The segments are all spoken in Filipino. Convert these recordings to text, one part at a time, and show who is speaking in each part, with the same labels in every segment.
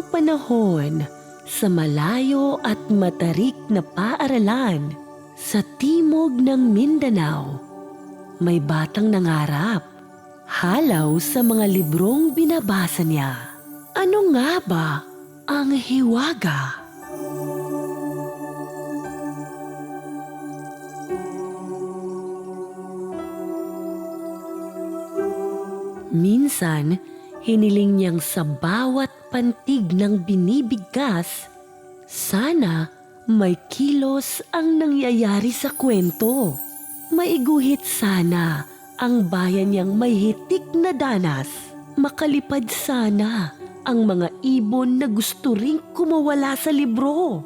Speaker 1: panahon, sa malayo at matarik na paaralan, sa timog ng Mindanao, may batang nangarap, halaw sa mga librong binabasa niya. Ano nga ba ang hiwaga? Minsan, hiniling niyang sa bawat pantig ng binibigkas, sana may kilos ang nangyayari sa kwento. Maiguhit sana ang bayan niyang may hitik na danas. Makalipad sana ang mga ibon na gusto ring kumawala sa libro.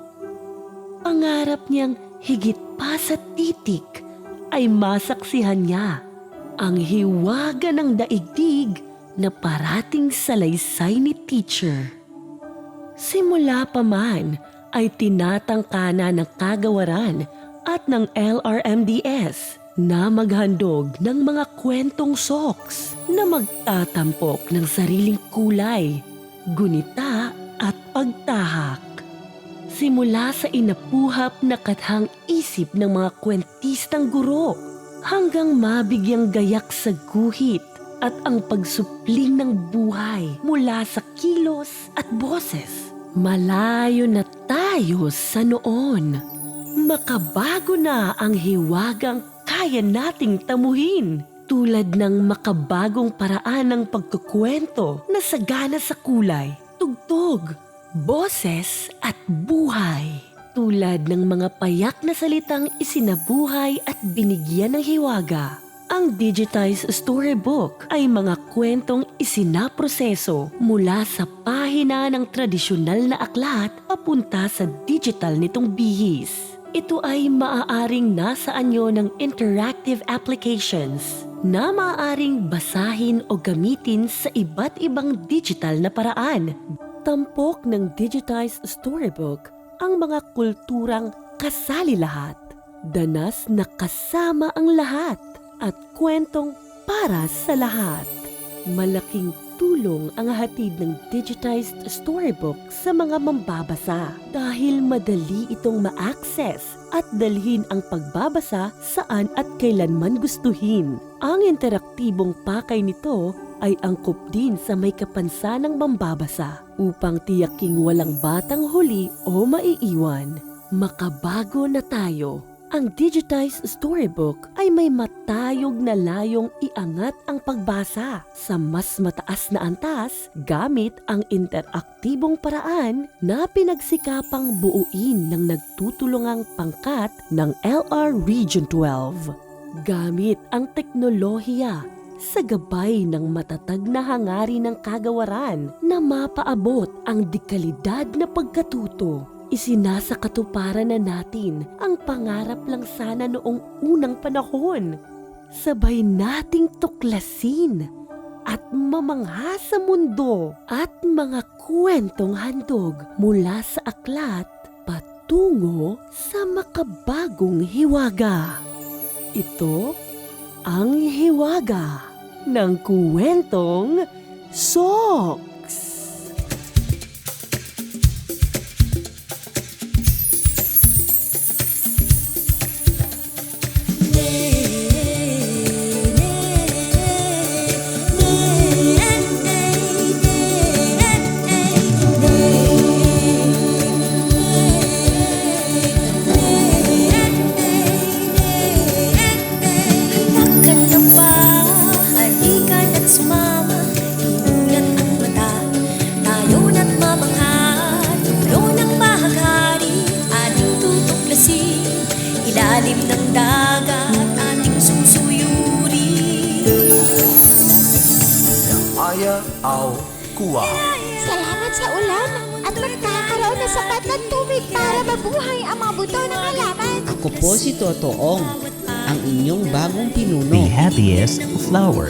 Speaker 1: Pangarap niyang higit pa sa titik ay masaksihan niya ang hiwaga ng daigdig na parating salaysay ni teacher. Simula pa man ay tinatangkana ng kagawaran at ng LRMDS na maghandog ng mga kwentong soks na magtatampok ng sariling kulay, gunita at pagtahak. Simula sa inapuhap na kathang isip ng mga kwentistang guro hanggang mabigyang gayak sa guhit at ang pagsupling ng buhay mula sa kilos at boses. Malayo na tayo sa noon. Makabago na ang hiwagang kaya nating tamuhin, tulad ng makabagong paraan ng pagkukwento na sagana sa kulay, tugtog, boses at buhay. Tulad ng mga payak na salitang isinabuhay at binigyan ng hiwaga. Ang digitized storybook ay mga kwentong isinaproseso mula sa pahina ng tradisyonal na aklat papunta sa digital nitong bihis. Ito ay maaaring nasa anyo ng interactive applications na maaaring basahin o gamitin sa iba't ibang digital na paraan. Tampok ng digitized storybook ang mga kulturang kasali lahat, danas na kasama ang lahat, at kwentong para sa lahat. Malaking tulong ang hatid ng digitized storybook sa mga mambabasa dahil madali itong ma-access at dalhin ang pagbabasa saan at kailanman gustuhin. Ang interaktibong pakay nito ay angkop din sa may kapansanang mambabasa upang tiyaking walang batang huli o maiiwan. Makabago na tayo. Ang digitized storybook ay may matayog na layong iangat ang pagbasa sa mas mataas na antas gamit ang interaktibong paraan na pinagsikapang buuin ng nagtutulungang pangkat ng LR Region 12. Gamit ang teknolohiya sa gabay ng matatag na hangarin ng kagawaran na mapaabot ang dekalidad na pagkatuto. Isinasakatuparan na natin ang pangarap lang sana noong unang panahon. Sabay nating tuklasin at mamangha sa mundo at mga kwentong handog mula sa aklat patungo sa makabagong hiwaga. Ito ang hiwaga ng kwentong Soks.
Speaker 2: Ilalim ng dagat ating susuyuri.
Speaker 3: Aya au kuwa.
Speaker 4: Salamat sa ulan at magkakaroon na sapat na tubig para mabuhay ang mga buto ng halaman.
Speaker 5: Ako po si Totoong, ang inyong bagong pinuno.
Speaker 6: The happiest flower.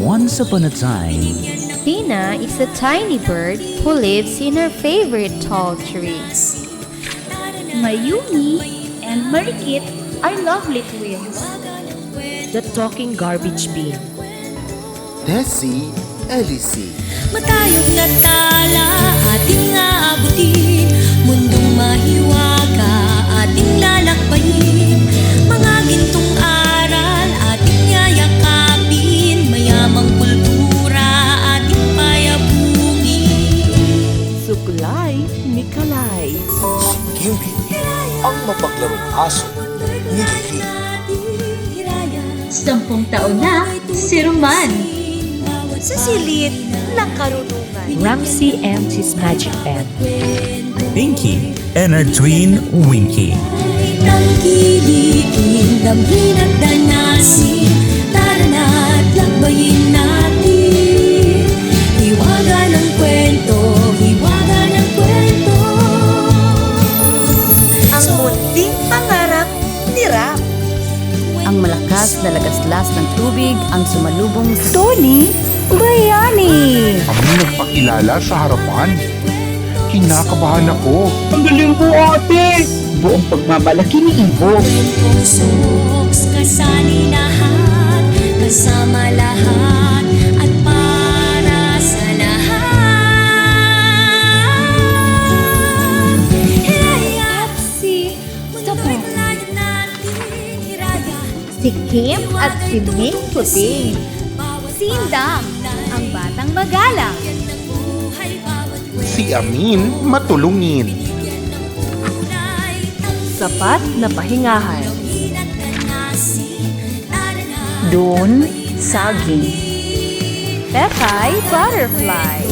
Speaker 6: Once upon a time,
Speaker 7: Tina is a tiny bird who lives in her favorite tall tree.
Speaker 8: Mayumi and Marikit are lovely twins.
Speaker 1: The talking garbage bin.
Speaker 3: Desi Elise.
Speaker 2: Matayog na tala ating aabutin, mundong mahiwaga ating lalakbayin, mga gintong aral ating yayakapin, mayamang kultura ating payabungin.
Speaker 1: Suklay ni Kalay.
Speaker 3: Kimbi, ang mapaglarong aso ni Lili.
Speaker 8: 10 taon na si Roman.
Speaker 2: Sa silid ng karunungan,
Speaker 9: Ramsey and his magic band.
Speaker 6: Pinky and her twin Winky.
Speaker 2: tangkilikin, damhin at danasin, tara na't lakbayin natin. Hiwaga ng kwento, hiwaga ng kwento.
Speaker 10: Ang munting pangarap ni Ram.
Speaker 7: Ang malakas na lagaslas ng tubig ang sumalubong sa
Speaker 8: Tony, bayani.
Speaker 11: Kami nagpakilala sa harapan. Kinakabahan ako.
Speaker 8: Ang galing po, ate. Buong pagmamalaki ni Ivo.
Speaker 2: Kwentong soks, kasali lahat, kasama lahat, at para sa lahat. Hiraya,
Speaker 4: Si
Speaker 2: mundo'y layo natin. Hiraya,
Speaker 4: Si Kim at si Ming Puting.
Speaker 2: si
Speaker 4: Indang, ang batang magalang.
Speaker 11: Si Amin matulungin.
Speaker 1: Sapat na pahingahan.
Speaker 8: Doon, saging.
Speaker 7: Pekay Butterfly.